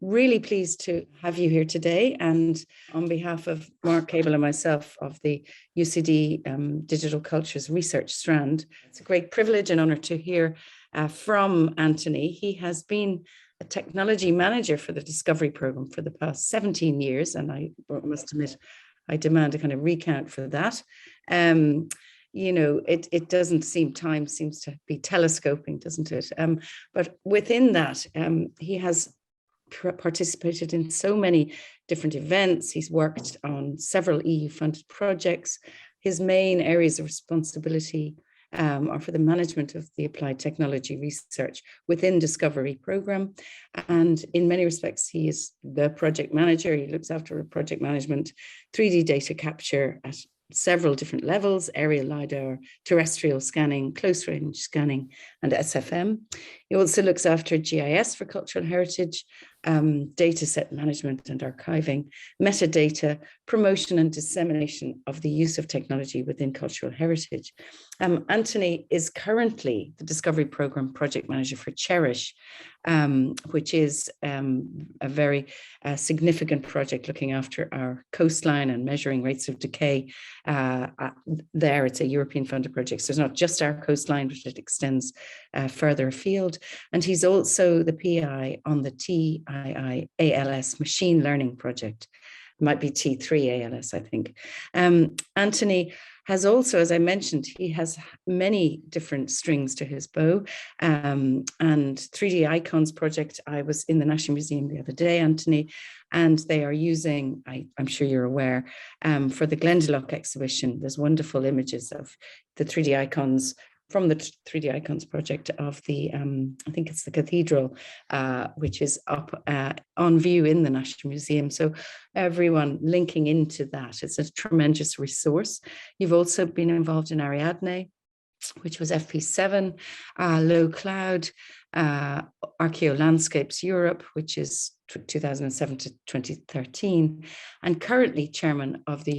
really pleased to have you here today. And on behalf of Mark Cable and myself of the UCD Digital Cultures Research Strand, it's a great privilege and honor to hear from Anthony. He has been a technology manager for the Discovery Programme for the past 17 years. And I must admit, I demand a kind of recount for that. It doesn't seem, time seems to be telescoping, doesn't it? But within that, he has participated in so many different events. He's worked on several EU-funded projects. His main areas of responsibility are for the management of the applied technology research within Discovery Programme. And in many respects, he is the project manager. He looks after project management, 3D data capture at several different levels: aerial LiDAR, terrestrial scanning, close range scanning, and SFM. He also looks after GIS for cultural heritage, data set management and archiving, metadata, promotion and dissemination of the use of technology within cultural heritage. Anthony is currently the Discovery Programme project manager for Cherish, which is a very significant project looking after our coastline and measuring rates of decay. There, it's a European funded project, so it's not just our coastline, but it extends further afield. And he's also the PI on the TII ALS machine learning project. It might be T3 ALS, I think. Anthony has also, as I mentioned, he has many different strings to his bow. And 3D Icons project, I was in the National Museum the other day, Anthony, and they are using, I'm sure you're aware, for the Glendalough exhibition, there's wonderful images of the 3D icons from the 3D Icons project of the, I think it's the cathedral, which is up on view in the National Museum. So everyone linking into that, it's a tremendous resource. You've also been involved in Ariadne, which was FP7, Low Cloud, Archaeolandscapes Europe, which is 2007 to 2013, and currently chairman of the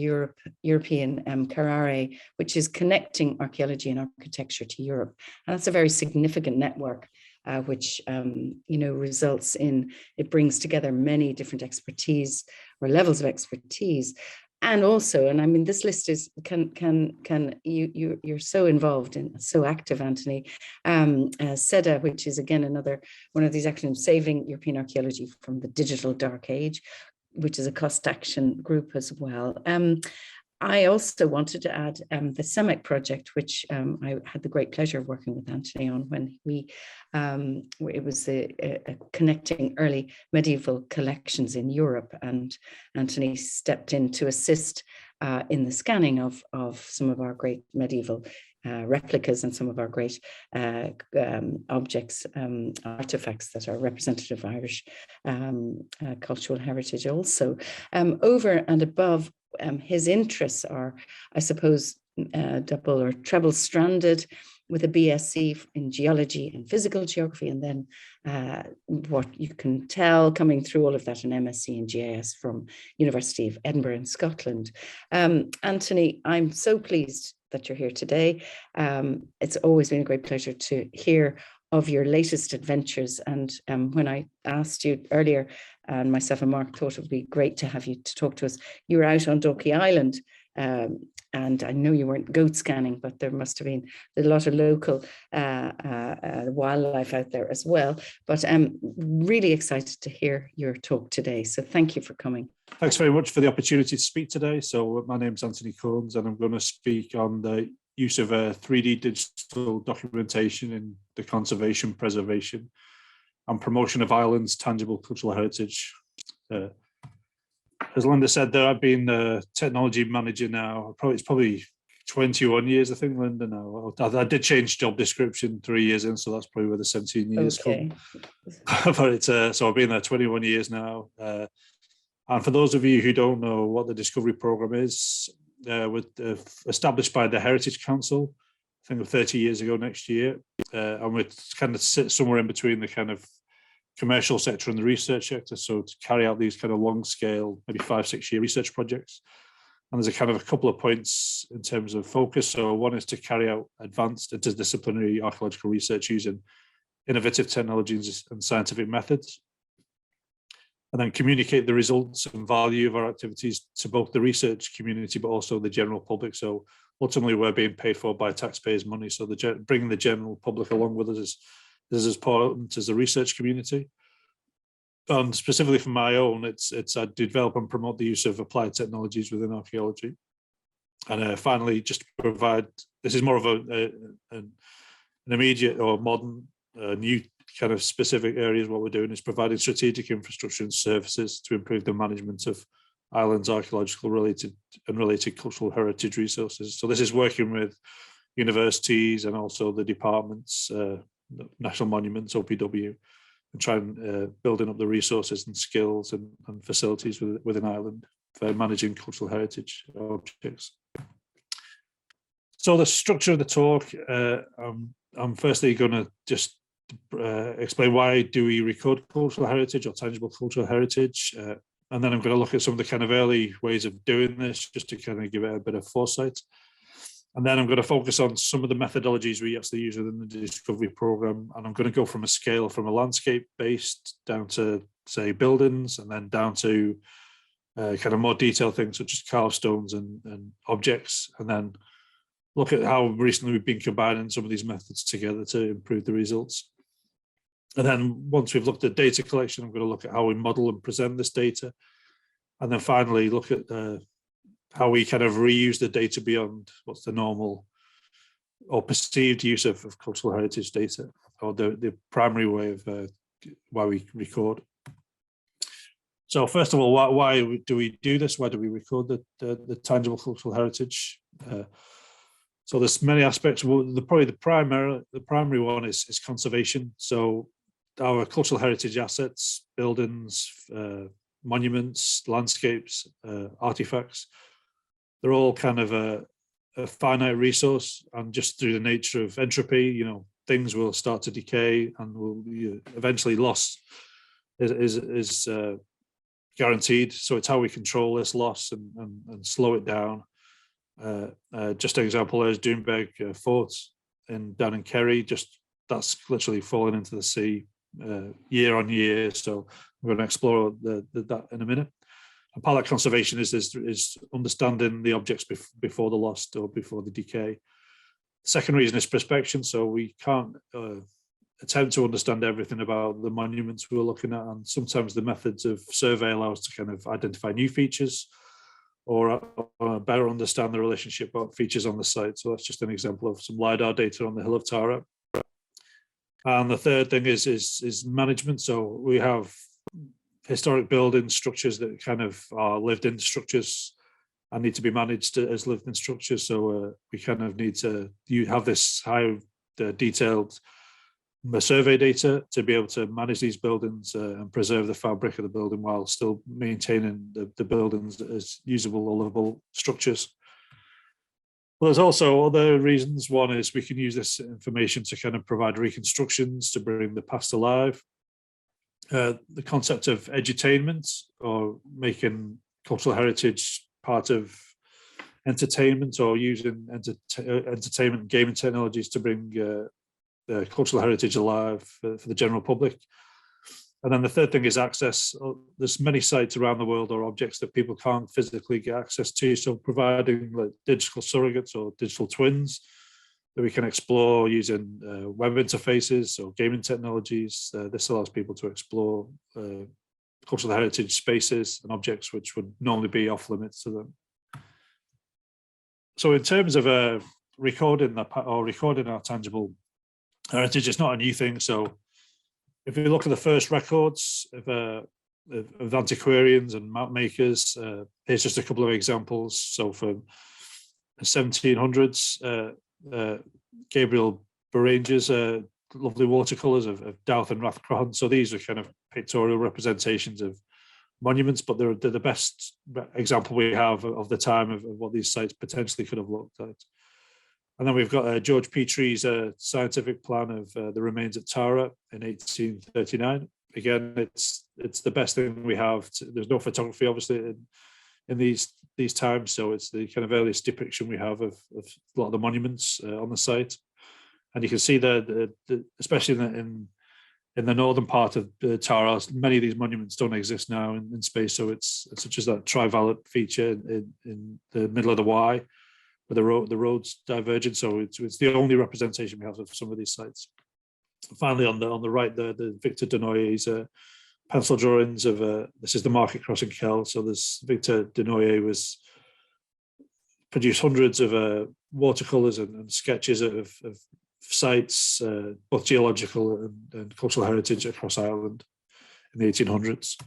European CARARE, which is connecting archaeology and architecture to Europe. And that's a very significant network, which results in, it brings together many different expertise or levels of expertise. And also, and I mean, this list is, you're so involved and so active, Anthony. SEDA, which is again another one of these acronyms, Saving European Archaeology from the Digital Dark Age, which is a cost action group as well. I also wanted to add the CEMEC project, which I had the great pleasure of working with Anthony on when it was connecting early medieval collections in Europe, and Anthony stepped in to assist in the scanning of some of our great medieval replicas and some of our great objects, artifacts that are representative of Irish cultural heritage also. Over and above his interests are, I suppose, double or treble stranded, with a BSc in geology and physical geography, and then what you can tell coming through all of that, an MSc in GIS from University of Edinburgh in Scotland. Anthony, I'm so pleased that you're here today. It's always been a great pleasure to hear of your latest adventures. And when I asked you earlier, and myself and Mark thought it would be great to have you to talk to us, you were out on Dalkey Island, and I know you weren't goat scanning, but there must have been a lot of local wildlife out there as well. But I'm really excited to hear your talk today. So thank you for coming. Thanks very much for the opportunity to speak today. So my name's Anthony Combs, and I'm going to speak on the use of 3D digital documentation in the conservation, preservation, and promotion of Ireland's tangible cultural heritage. As Linda said, there I've been a technology manager now. It's probably 21 years, I think, Linda. Now I did change job description 3 years in, so that's probably where the 17 years come. But it's so I've been there 21 years now. And for those of you who don't know what the Discovery Programme is, established by the Heritage Council, I think 30 years ago next year, and we kind of sit somewhere in between the kind of commercial sector and the research sector, so to carry out these kind of long scale, maybe 5-6 year research projects. And there's a kind of a couple of points in terms of focus. So one is to carry out advanced interdisciplinary archaeological research using innovative technologies and scientific methods. and then communicate the results and value of our activities to both the research community, but also the general public. So ultimately, we're being paid for by taxpayers' money. So bringing the general public along with us is as important as the research community. And specifically for my own, it's I develop and promote the use of applied technologies within archaeology. And finally, just to provide, this is more of an immediate or modern, new kind of specific areas. What we're doing is providing strategic infrastructure and services to improve the management of islands' archaeological related cultural heritage resources. So this is working with universities and also the departments, National Monuments, OPW, and trying building up the resources and skills and facilities within Ireland for managing cultural heritage objects. So the structure of the talk, I'm firstly going to just explain why do we record cultural heritage or tangible cultural heritage, and then I'm going to look at some of the kind of early ways of doing this, just to kind of give it a bit of foresight. And then I'm going to focus on some of the methodologies we actually use within the discovery program. And I'm going to go from a scale from a landscape based down to, say, buildings, and then down to kind of more detailed things such as carved stones and objects. And then look at how recently we've been combining some of these methods together to improve the results. And then once we've looked at data collection, I'm going to look at how we model and present this data. And then finally look at how we kind of reuse the data beyond what's the normal or perceived use of cultural heritage data, or the primary way of why we record. So first of all, why do we do this? Why do we record the tangible cultural heritage? So there's many aspects. Probably the primary one is conservation. So our cultural heritage assets, buildings, monuments, landscapes, artifacts, they're all kind of a finite resource, and just through the nature of entropy, things will start to decay and will eventually loss is guaranteed. So it's how we control this loss and slow it down. Just an example, there's Doonbeg Fort down in Kerry. That's literally falling into the sea year on year. So we're going to explore that in a minute. And part of that conservation is understanding the objects before the loss or before the decay. The second reason is prospection. So we can't attempt to understand everything about the monuments we're looking at, and sometimes the methods of survey allow us to kind of identify new features or better understand the relationship of features on the site. So that's just an example of some LiDAR data on the Hill of Tara. And the third thing is management. So we have historic building structures that kind of are lived-in structures and need to be managed as lived-in structures. So we kind of need to have this high detailed survey data to be able to manage these buildings and preserve the fabric of the building while still maintaining the buildings as usable or livable structures. Well, there's also other reasons. One is we can use this information to kind of provide reconstructions to bring the past alive. The concept of edutainment, or making cultural heritage part of entertainment, or using entertainment and gaming technologies to bring the cultural heritage alive for the general public. And then the third thing is access. There's many sites around the world or objects that people can't physically get access to. So providing like digital surrogates or digital twins that we can explore using web interfaces or gaming technologies. This allows people to explore cultural heritage spaces and objects which would normally be off limits to them. So in terms of recording our tangible heritage, it's not a new thing. So if you look at the first records of antiquarians and map makers, here's just a couple of examples. So from the 1700s, Gabriel Beranger's lovely watercolours of Dowth and Rathcroghan. So these are kind of pictorial representations of monuments, but they're the best example we have of the time of what these sites potentially could have looked at. And then we've got George Petrie's scientific plan of the remains at Tara in 1839. Again, it's the best thing we have. There's no photography, obviously, in these times, so it's the kind of earliest depiction we have of a lot of the monuments on the site. And you can see especially in in the northern part of Tara. Many of these monuments don't exist now in space, so it's such as that trivalent feature in the middle of the Y, where the roads divergent. So it's the only representation we have of some of these sites. Finally, on the right there, the Victor Denoyer's pencil drawings of this is the Market Crossing Kell. So this Victor Denoyer was produced hundreds of watercolors and sketches of sites, both geological and cultural heritage across Ireland in the 1800s.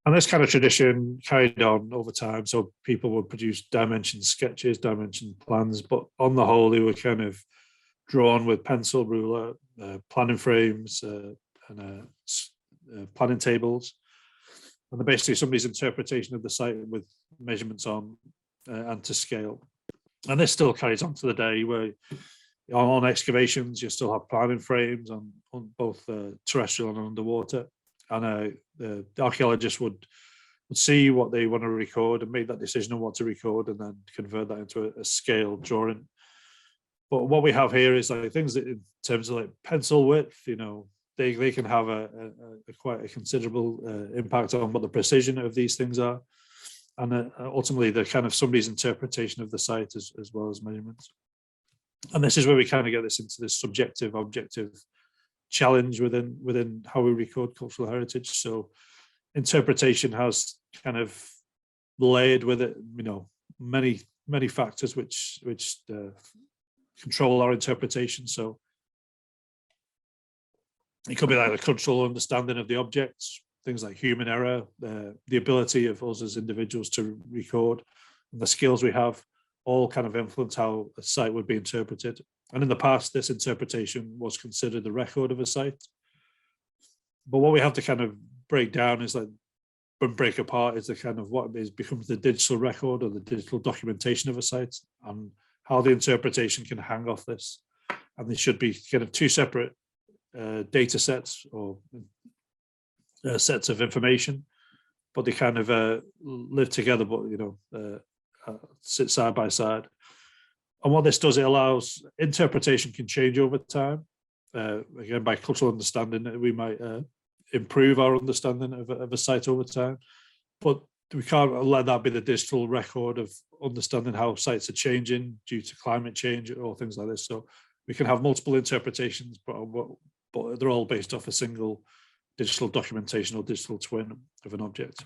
And this kind of tradition carried on over time. So people would produce dimension sketches, dimension plans, but on the whole, they were kind of drawn with pencil, ruler, planning frames, and planning tables. And they're basically somebody's interpretation of the site with measurements on and to scale. And this still carries on to the day where on excavations, you still have planning frames on both terrestrial and underwater. And the archaeologists would see what they want to record and make that decision on what to record and then convert that into a scale drawing. But what we have here is like things that in terms of like pencil width, they can have a quite a considerable impact on what the precision of these things are. And ultimately, they're kind of somebody's interpretation of the site as well as measurements. And this is where we kind of get this into this subjective, objective challenge within how we record cultural heritage. So interpretation has kind of layered with it, many factors which control our interpretation. So it could be like the cultural understanding of the objects, things like human error, the ability of us as individuals to record, and the skills we have all kind of influence how a site would be interpreted. And in the past, this interpretation was considered the record of a site. But what we have to kind of break down is break apart is the kind of what becomes the digital record or the digital documentation of a site, and how the interpretation can hang off this. And they should be kind of two separate data sets or sets of information, but they kind of live together, but sit side by side. And what this does, it allows interpretation can change over time. Again, by cultural understanding, we might improve our understanding of a site over time, but we can't let that be the digital record of understanding how sites are changing due to climate change or things like this. So we can have multiple interpretations, but they're all based off a single digital documentation or digital twin of an object.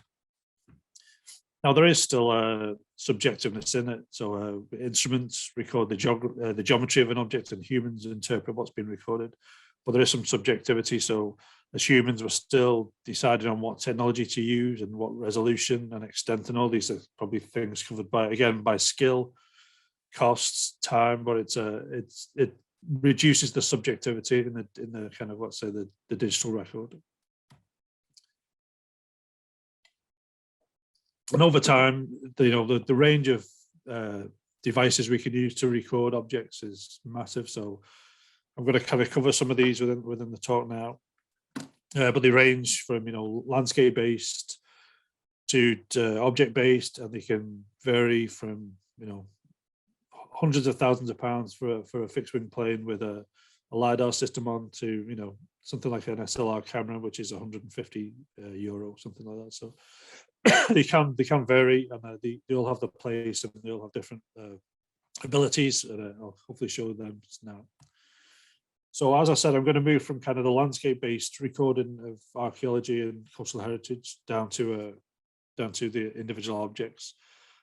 Now, there is still a subjectiveness in it. So instruments record the geometry of an object and humans interpret what's been recorded. But there is some subjectivity. So as humans, we're still deciding on what technology to use and what resolution and extent, and all these are probably things covered by skill, costs, time, but it reduces the subjectivity in the kind of, let's say, the digital record. And over time, the range of devices we can use to record objects is massive. So I'm going to kind of cover some of these within the talk now. But they range from landscape-based to object-based, and they can vary from hundreds of thousands of pounds for a fixed-wing plane with a LiDAR system on to something like an SLR camera, which is 150 euro, something like that. So they can vary, and they all have the place, and they all have different abilities, and I'll hopefully show them now. So as I said, I'm going to move from kind of the landscape-based recording of archaeology and cultural heritage down to the individual objects.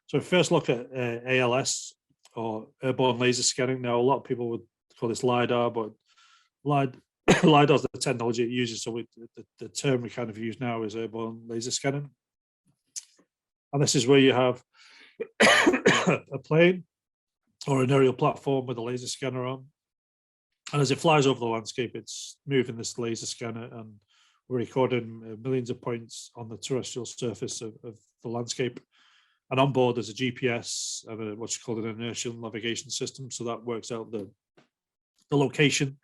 So first look at ALS, or airborne laser scanning. Now, a lot of people would call this LiDAR, but LiDAR is the technology it uses. So the term we kind of use now is airborne laser scanning. And this is where you have a plane or an aerial platform with a laser scanner on. And as it flies over the landscape, it's moving this laser scanner, and we're recording millions of points on the terrestrial surface of the landscape. And on board, there's a GPS and what's called an inertial navigation system. So that works out the location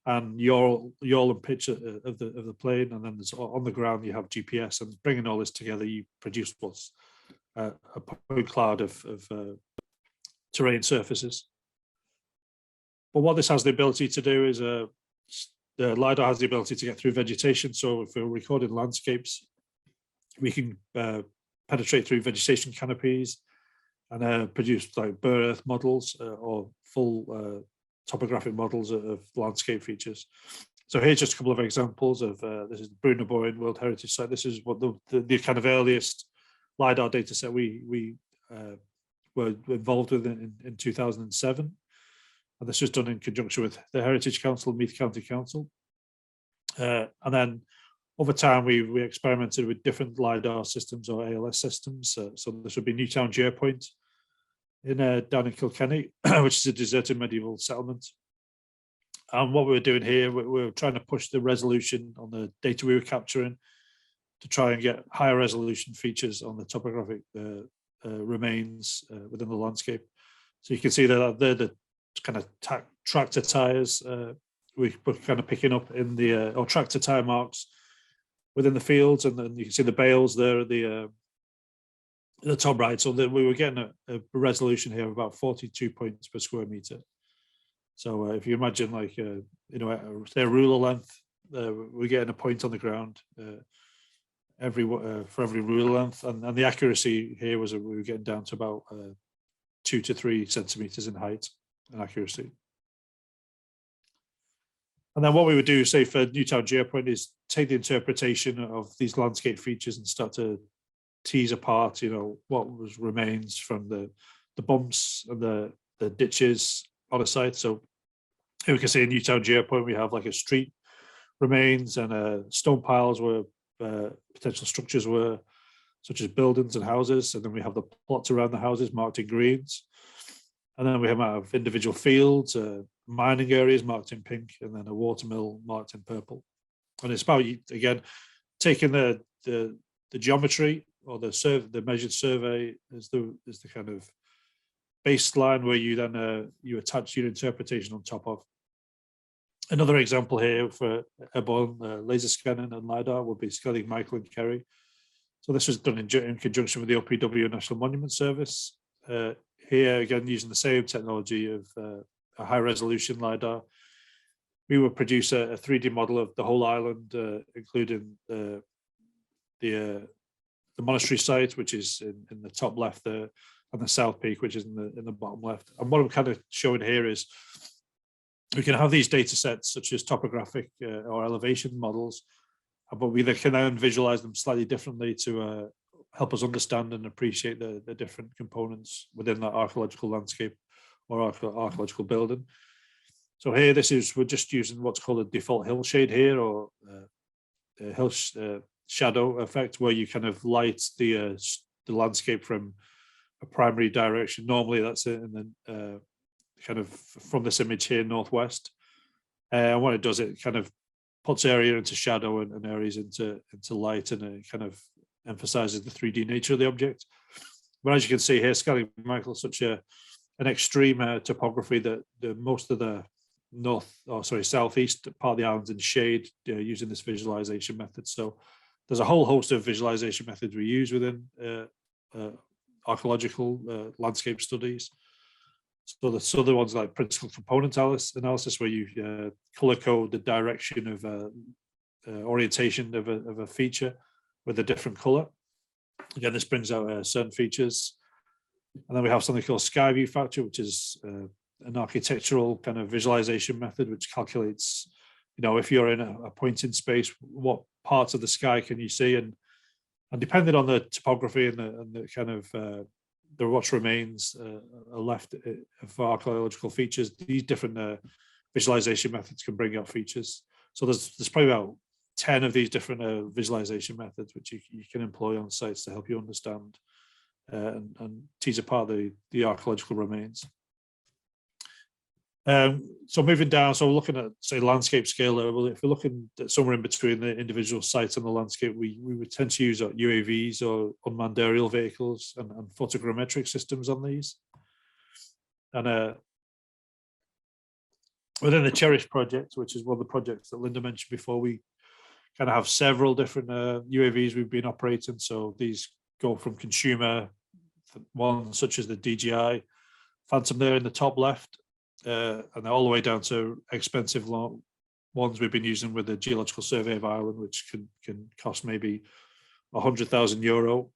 and yaw and pitch of the plane. And then on the ground, you have GPS, and bringing all this together, you produce what's a point cloud of terrain surfaces. But what this has the ability to do is the LiDAR has the ability to get through vegetation. So if we're recording landscapes, we can penetrate through vegetation canopies and produce like bare earth models or full topographic models of landscape features. So here's just a couple of examples of this is Brunnerboyne World Heritage Site. This is what the kind of earliest LiDAR data set we were involved with in 2007. And this was done in conjunction with the Heritage Council, Meath County Council. And then over time, we experimented with different LiDAR systems or ALS systems. So this would be Newtown Geopoint down in Kilkenny, which is a deserted medieval settlement. And what we were doing here, we were trying to push the resolution on the data we were capturing to try and get higher resolution features on the topographic remains within the landscape. So you can see that they're the kind of tractor tires we're kind of picking up in the or tractor tire marks within the fields, and then you can see the bales there at the top right. So that we were getting a resolution here of about 42 points per square meter. So if you imagine like their ruler length, we're getting a point on the ground for every ruler length, and the accuracy here was we were getting down to about 2 to 3 centimeters in height and accuracy. And then what we would do, say for Newtown Geopoint, is take the interpretation of these landscape features and start to tease apart, what was remains from the bumps and the ditches on a site. So here we can see in Newtown Geopoint, we have like a street remains and stone piles where potential structures were, such as buildings and houses. And then we have the plots around the houses marked in greens. And then we have individual fields, mining areas marked in pink, and then a watermill marked in purple. And it's about, again, taking the geometry or the measured survey as the kind of baseline where you then you attach your interpretation on top of. Another example here for Airborne laser scanning and LiDAR would be scanning Michael and Kerry. So this was done in conjunction with the OPW National Monument Service. Here, again, using the same technology of a high resolution LiDAR, we would produce a 3D model of the whole island, including the monastery site, which is in the top left there, and the South Peak, which is in the bottom left. And what I'm kind of showing here is we can have these data sets such as topographic or elevation models, but we can then visualize them slightly differently to help us understand and appreciate the different components within that archaeological landscape or archaeological building. So here, we're just using what's called a default hillshade here, or a hill shadow effect, where you kind of light the landscape from a primary direction. Normally that's in the kind of from this image here, northwest. And what it does, it kind of puts area into shadow and areas into light, and it kind of emphasizes the 3D nature of the object. But as you can see here, scanning Michael is such an extreme topography that most of the southeast part of the island's in shade using this visualization method. So there's a whole host of visualization methods we use within archaeological landscape studies. So there's other ones like principal component analysis, where you color code the direction of orientation of a feature with a different color. Again, this brings out certain features. And then we have something called sky view factor, which is an architectural kind of visualization method, which calculates, if you're in a point in space, what parts of the sky can you see? And depending on the topography and the kind of the what remains are left for archaeological features, these different visualization methods can bring out features. So there's probably about 10 of these different visualization methods which you can employ on sites to help you understand and tease apart the archaeological remains. So moving down, so looking at, say, landscape scale level, if we're looking at somewhere in between the individual sites and the landscape, we would tend to use UAVs or unmanned aerial vehicles and photogrammetric systems on these. And within the Cherish project, which is one of the projects that Linda mentioned before, we kind of have several different UAVs we've been operating. So these go from consumer ones such as the DJI Phantom there in the top left, and all the way down to expensive ones we've been using with the Geological Survey of Ireland, which can cost maybe €100,000.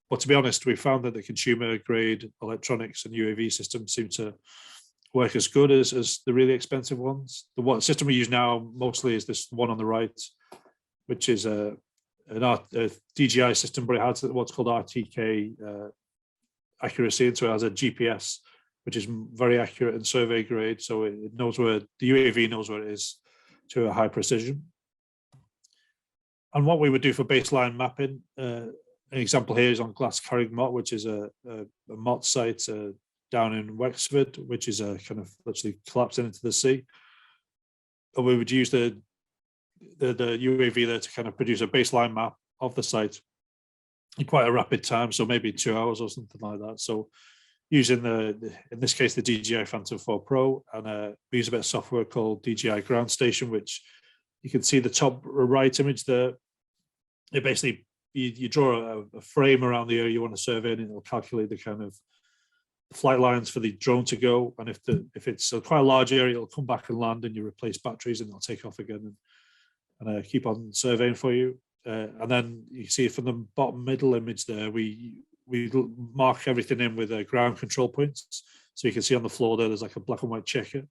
But to be honest, we found that the consumer grade electronics and UAV systems seem to work as good as the really expensive ones. The system we use now mostly is this one on the right, which is a DJI system, but it has what's called RTK accuracy, and so it has a GPS, which is very accurate and survey grade. So it knows where the UAV knows where it is to a high precision. And what we would do for baseline mapping, an example here is on Glas Carrig Mott, which is a Mott site down in Wexford, which is a kind of literally collapsing into the sea. And we would use the UAV there to kind of produce a baseline map of the site in quite a rapid time, so maybe 2 hours or something like that. So using in this case, the DJI Phantom 4 Pro, and we use a bit of software called DJI Ground Station, which you can see the top right image there. It basically, you draw a frame around the area you want to survey, and it'll calculate the kind of flight lines for the drone to go. And if it's quite a large area, it'll come back and land, and you replace batteries, and it'll take off again and keep on surveying for you. And then you see from the bottom middle image there, we mark everything in with ground control points. So you can see on the floor there's like a black and white checker.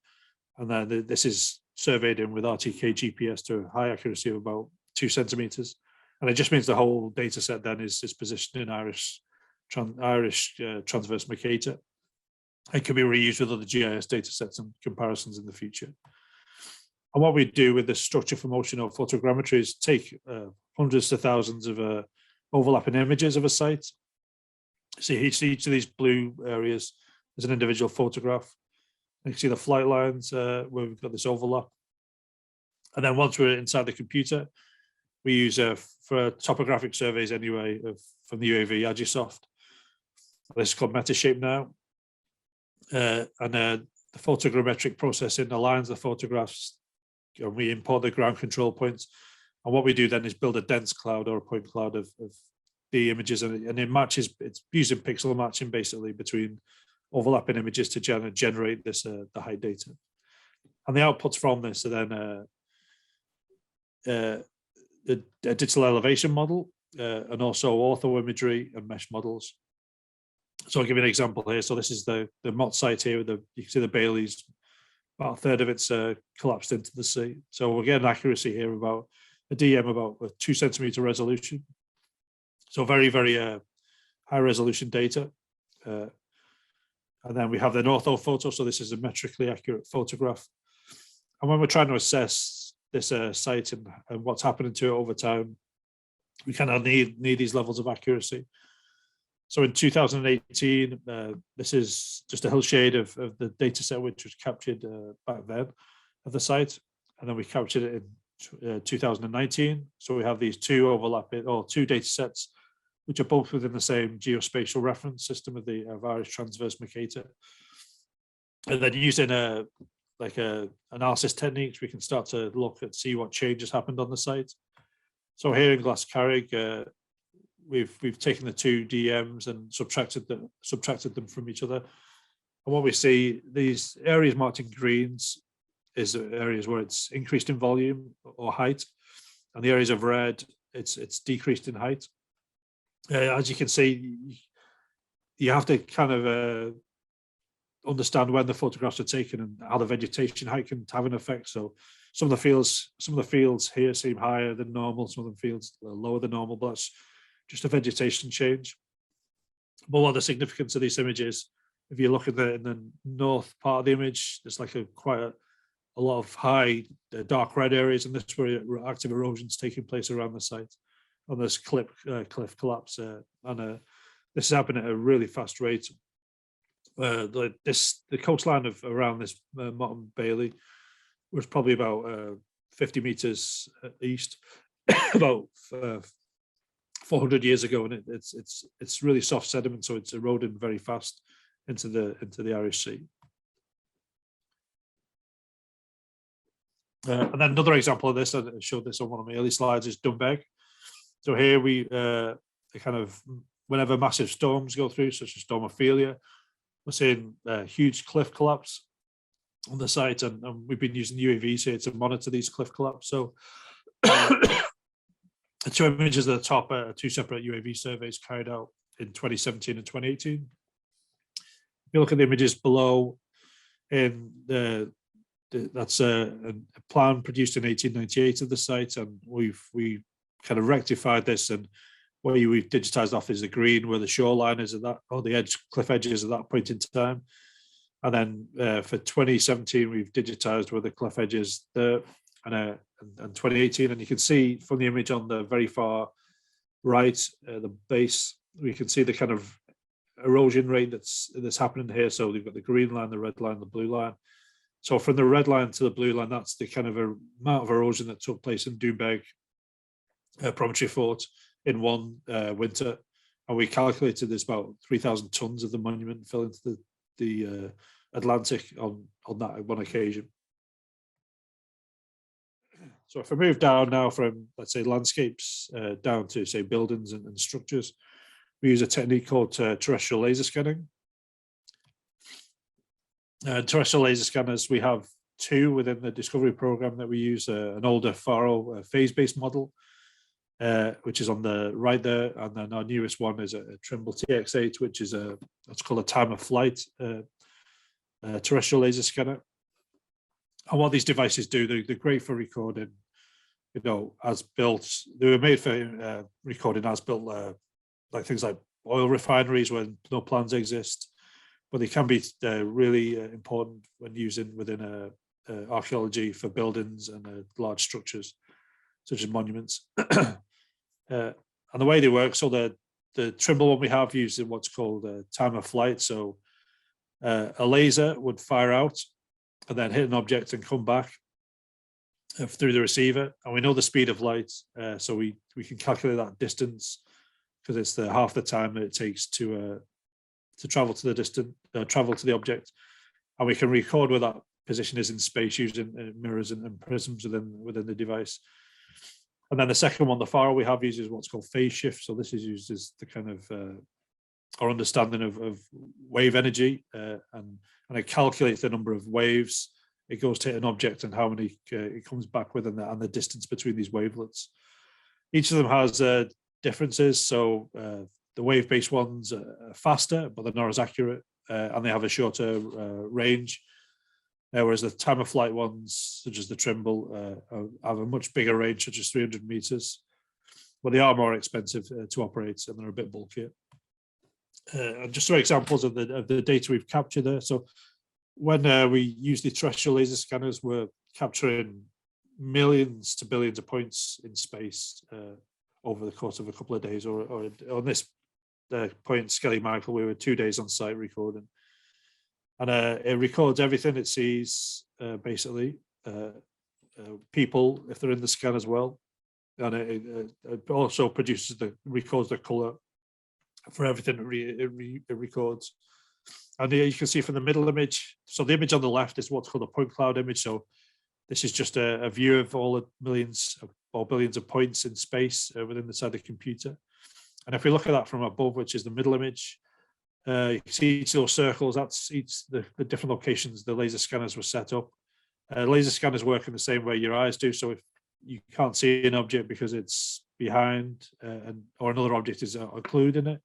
And then this is surveyed in with RTK GPS to a high accuracy of about 2 centimeters. And it just means the whole data set then is positioned in Irish transverse Mercator. It can be reused with other GIS data sets and comparisons in the future. And what we do with the structure for motion or photogrammetry is take hundreds to thousands of overlapping images of a site. See each of these blue areas is an individual photograph. You can see the flight lines where we've got this overlap. And then once we're inside the computer, we use for topographic surveys anyway from the UAV Agisoft. This is called Metashape now. And the photogrammetric processing aligns the photographs, and we import the ground control points. And what we do then is build a dense cloud or a point cloud of the images, and it matches. It's using pixel matching basically between overlapping images to generate this the height data. And the outputs from this are then a digital elevation model and also ortho imagery and mesh models. So I'll give you an example here. So this is the Mott site here. You can see the Baileys. About a third of it's collapsed into the sea. So we're getting accuracy here about a DM about a 2 centimeter resolution. So very, very high resolution data. And then we have the ortho photo. So this is a metrically accurate photograph. And when we're trying to assess this site and what's happening to it over time, we kind of need these levels of accuracy. So in 2018, this is just a hillshade of the data set which was captured back then of the site. And then we captured it in 2019. So we have these two overlapping, or two data sets, which are both within the same geospatial reference system of Irish transverse Mercator. And then using analysis techniques, we can start to look at, see what changes happened on the site. So here in Glas Carrig, we've taken the two DMs and subtracted them from each other. And what we see, these areas marked in greens is areas where it's increased in volume or height, and the areas of red, it's decreased in height. As you can see, you have to kind of understand when the photographs are taken and how the vegetation height can have an effect. So some of the fields here seem higher than normal, some of the fields are lower than normal, but that's just a vegetation change. But what the significance of these images, if you look at in the north part of the image, there's like quite a lot of high dark red areas, and this is where active erosion is taking place around the site on this cliff collapse. And this is happening at a really fast rate. The coastline of around this Mott and Bailey was probably about 50 meters east, about 400 years ago, and it's really soft sediment, so it's eroding very fast into the Irish Sea. And then another example of this, I showed this on one of my early slides, is Dunbeg. So here we kind of, whenever massive storms go through, such as Storm Ophelia, we're seeing a huge cliff collapse. on the site, and we've been using UAVs here to monitor these cliff collapse. So the two images at the top are two separate UAV surveys carried out in 2017 and 2018. If you look at the images below, in that's a plan produced in 1898 of the site, and we kind of rectified this, and what we've digitized off is the green where the shoreline is at that, or the cliff edges at that point in time. And then for 2017, we've digitized where the cliff edges there, and 2018. And you can see from the image on the very far right, the base, we can see the kind of erosion rate that's happening here. So we've got the green line, the red line, the blue line. So from the red line to the blue line, that's the kind of amount of erosion that took place in Doonbeg Promontory Fort in one winter. And we calculated there's about 3,000 tons of the monument fell into the Atlantic on that one occasion. So if I move down now from, let's say, landscapes down to, say, buildings and structures, we use a technique called terrestrial laser scanning. Terrestrial laser scanners, we have two within the discovery program that we use, an older Faro phase-based model, which is on the right there, and then our newest one is a Trimble TX8, which is what's called a time of flight terrestrial laser scanner. And what these devices do, they're great for recording, as built. They were made for recording as built, like things like oil refineries when no plans exist, but they can be really important when using within archaeology for buildings and large structures, such as monuments. And the way they work, so the Trimble one we have using what's called time of flight. So a laser would fire out and then hit an object and come back through the receiver. And we know the speed of light, so we can calculate that distance, because it's half the time that it takes to travel to the object. And we can record where that position is in space using mirrors and prisms within the device. And then the second one, the Faro we have, uses what's called phase shift. So this is used as the kind of our understanding of wave energy, and it calculates the number of waves it goes to hit an object and how many it comes back with, and the distance between these wavelets. Each of them has differences. So the wave-based ones are faster, but they're not as accurate, and they have a shorter range. Whereas the time of flight ones, such as the Trimble, have a much bigger range, such as 300 meters, but they are more expensive to operate, and they're a bit bulkier. And just some examples of the data we've captured there. So when we use the terrestrial laser scanners, we're capturing millions to billions of points in space over the course of a couple of days, or on this point, Skelly Michael, we were 2 days on site recording. And it records everything it sees, basically, people, if they're in the scan as well. And it also records the color for everything it records. And you can see from the middle image, so the image on the left is what's called a point cloud image. So this is just a view of all the millions or billions of points in space within the side of the computer. And if we look at that from above, which is the middle image, you can see each of those circles, that's the different locations the laser scanners were set up. Laser scanners work in the same way your eyes do. So if you can't see an object because it's behind or another object is included in it,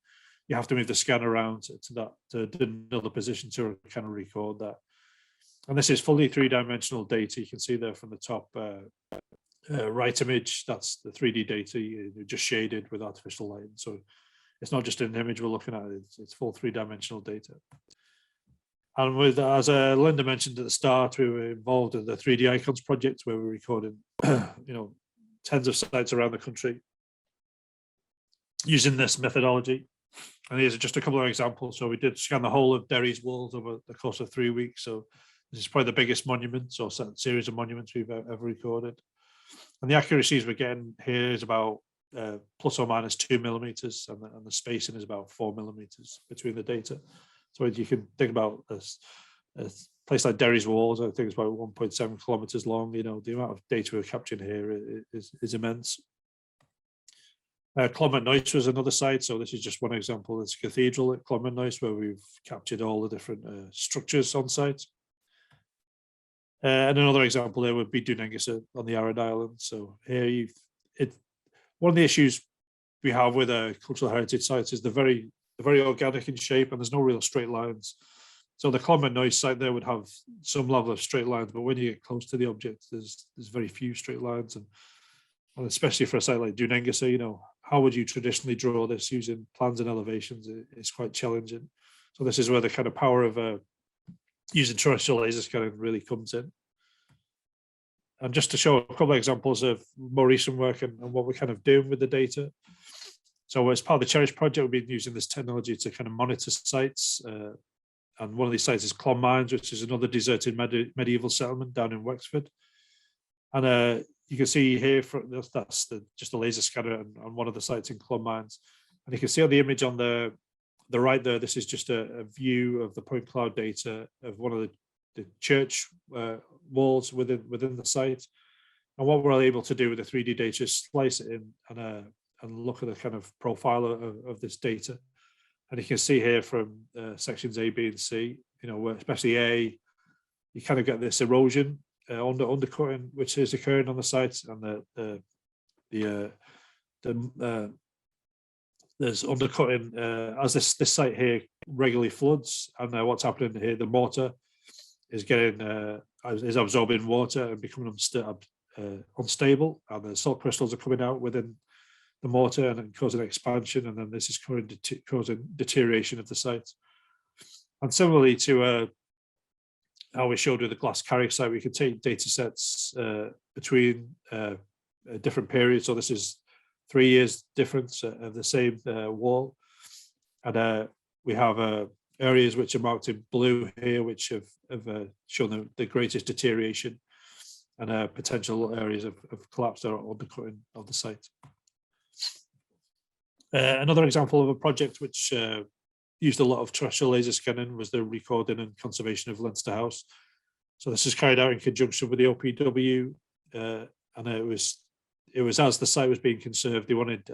you have to move the scanner around to another position to kind of record that. And this is fully three-dimensional data. You can see there from the top right image, that's the 3D data, just shaded with artificial light. So it's not just an image we're looking at, it's full three-dimensional data. And as Linda mentioned at the start, we were involved in the 3D Icons project, where we're recording tens of sites around the country using this methodology. And these are just a couple of examples. So we did scan the whole of Derry's walls over the course of 3 weeks. So this is probably the biggest monuments or series of monuments we've ever recorded. And the accuracies we're getting here is about plus or minus 2 millimeters, and the spacing is about 4 millimeters between the data. So you can think about a place like Derry's walls, I think it's about 1.7 kilometers long. The amount of data we're capturing here is immense. Clonmert was another site, so this is just one example. It's a cathedral at Clonmert, where we've captured all the different structures on site. And another example there would be Dunengisa on the Arid Island. So here one of the issues we have with cultural heritage sites is they're very organic in shape, and there's no real straight lines. So the Clonmel Noise site there would have some level of straight lines, but when you get close to the object, there's very few straight lines, and especially for a site like Dunengisa, how would you traditionally draw this using plans and elevations? It's quite challenging. So this is where the kind of power of using terrestrial laser scanning really comes in. And just to show a couple of examples of more recent work and what we're kind of doing with the data. So as part of the Cherish project, we've been using this technology to kind of monitor sites. And one of these sites is Clonmines, which is another deserted medieval settlement down in Wexford. And you can see here, that's just a laser scanner on one of the sites in Clonmines. And you can see on the image on the right there, this is just a view of the point cloud data of one of the church walls within the site. And what we're able to do with the 3D data is slice it in and look at the kind of profile of this data. And you can see here from sections A, B, and C, where especially A, you kind of get this erosion undercutting, which is occurring on the site, and there's undercutting as this site here regularly floods, and what's happening here, the mortar is absorbing water and becoming unstable, and the salt crystals are coming out within the mortar and causing expansion, and then this is causing deterioration of the site. And similarly to how we showed with the glass carrier site, we can take data sets between different periods. So this is 3 years difference of the same wall, and we have areas which are marked in blue here, which have shown the greatest deterioration, and potential areas of collapse or undercutting of the site. Another example of a project which used a lot of terrestrial laser scanning was the recording and conservation of Lancaster House. So this is carried out in conjunction with the OPW, and it was as the site was being conserved, they wanted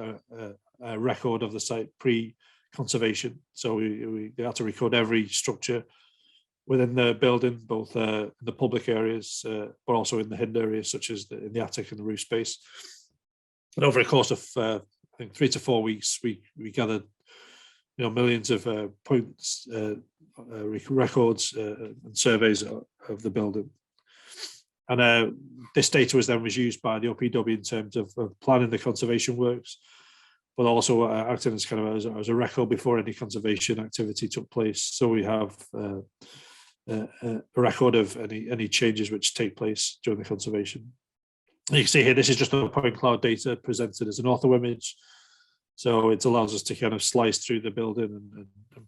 a record of the site pre-conservation. So they had to record every structure within the building, both in the public areas, but also in the hidden areas, such as in the attic and the roof space. And over a course of I think 3 to 4 weeks, we gathered millions of points, records, and surveys of the building. And this data was used by the OPW in terms of planning the conservation works, but also acting as kind of as a record before any conservation activity took place. So we have a record of any changes which take place during the conservation. You can see here, this is just a point cloud data presented as an ortho image. So it allows us to kind of slice through the building and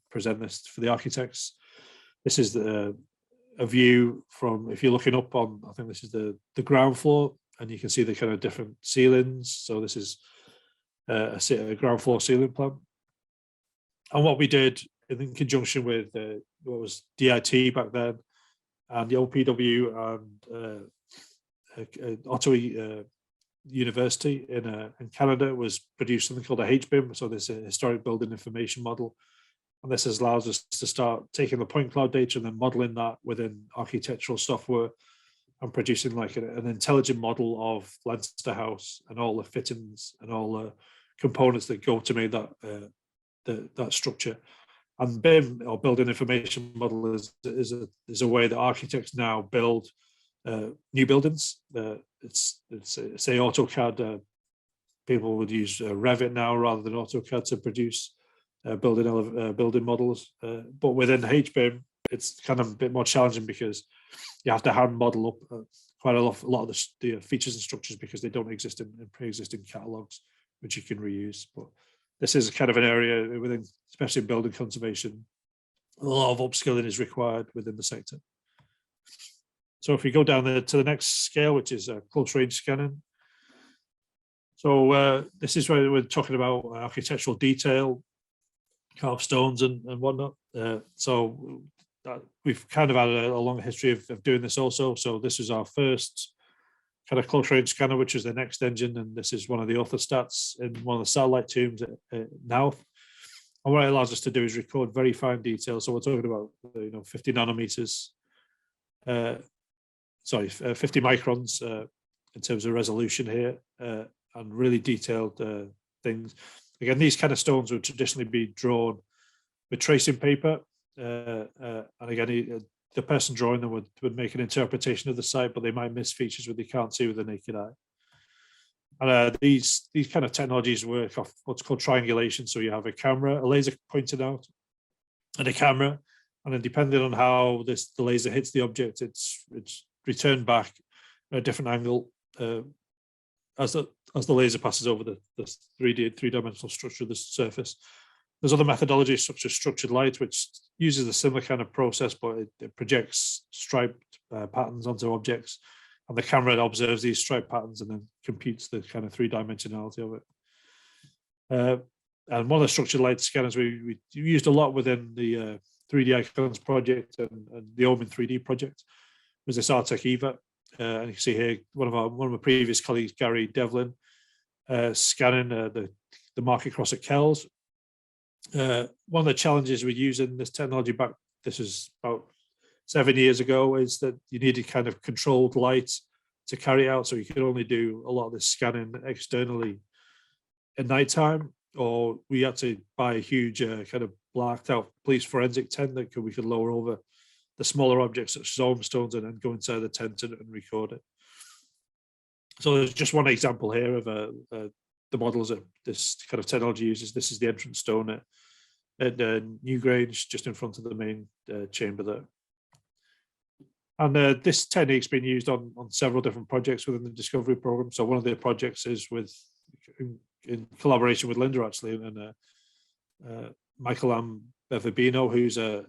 present this for the architects. This is a view from, if you're looking up on, I think this is the ground floor, and you can see the kind of different ceilings. So this is a ground floor ceiling plan. And what we did in conjunction with what was DIT back then, and the OPW and Ottawa University in Canada, was produced something called a HBIM. So this is a historic building information model. And this allows us to start taking the point cloud data and then modeling that within architectural software and producing like an intelligent model of Lancaster House and all the fittings and all the components that go to make that structure. And BIM, or building information model, is a way that architects now build new buildings. It's say AutoCAD. People would use Revit now rather than AutoCAD to produce building models. But within HBIM, it's kind of a bit more challenging because you have to hand model up quite a lot of the features and structures because they don't exist in pre-existing catalogs, which you can reuse. But this is kind of an area within, especially in building conservation, a lot of upskilling is required within the sector. So if we go down to the next scale, which is close range scanning. So this is where we're talking about architectural detail, carved stones and whatnot. So we've kind of had a long history of doing this also. So this is our first kind of close range scanner, which is the next engine, and this is one of the orthostats in one of the satellite tombs at Nath. And what it allows us to do is record very fine detail. So we're talking about 50 nanometers. 50 microns in terms of resolution here, and really detailed things. Again, these kind of stones would traditionally be drawn with tracing paper, and again, the person drawing them would make an interpretation of the site, but they might miss features that they can't see with the naked eye. And these kind of technologies work off what's called triangulation. So you have a camera, a laser pointed out, and a camera, and then depending on how the laser hits the object, it's returned back at a different angle as the laser passes over the three-dimensional structure of the surface. There's other methodologies such as structured light, which uses a similar kind of process, but it projects striped patterns onto objects, and the camera observes these striped patterns and then computes the kind of three-dimensionality of it. And one of the structured light scanners we used a lot within the 3D Icons project and the Omen 3D project was this Artec EVA. And you can see here one of my previous colleagues, Gary Devlin, scanning the market cross at Kells. One of the challenges with using this technology this is about 7 years ago, is that you needed kind of controlled light to carry out. So you could only do a lot of this scanning externally at nighttime, or we had to buy a huge kind of blacked out police forensic tent that we could lower over the smaller objects such as arm stones and then go inside the tent and record it. So there's just one example here of the models that this kind of technology uses. This is the entrance stone at Newgrange, just in front of the main chamber there. And this technique's been used on several different projects within the Discovery Programme. So one of the projects is in collaboration with Linda, actually, and Michael Beverbino, who's a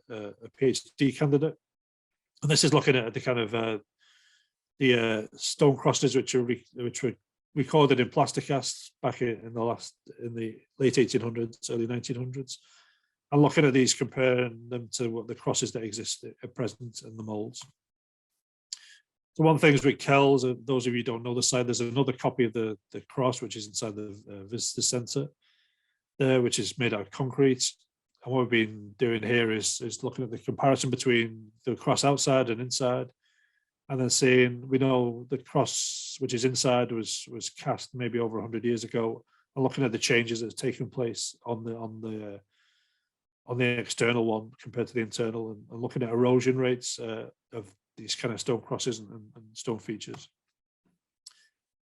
PhD candidate. And this is looking at the kind of the stone crosses which were recorded in plaster casts back in the late 1800s, early 1900s, and looking at these, comparing them to what the crosses that exist at present in the molds. So one thing is with Kells, those of you who don't know the site, there's another copy of the cross which is inside the visitor centre there, which is made out of concrete. And what we've been doing here is looking at the comparison between the cross outside and inside, and then saying, we know the cross which is inside was cast maybe over 100 years ago, and looking at the changes that's taken place on the external one compared to the internal, and looking at erosion rates of these kind of stone crosses and stone features.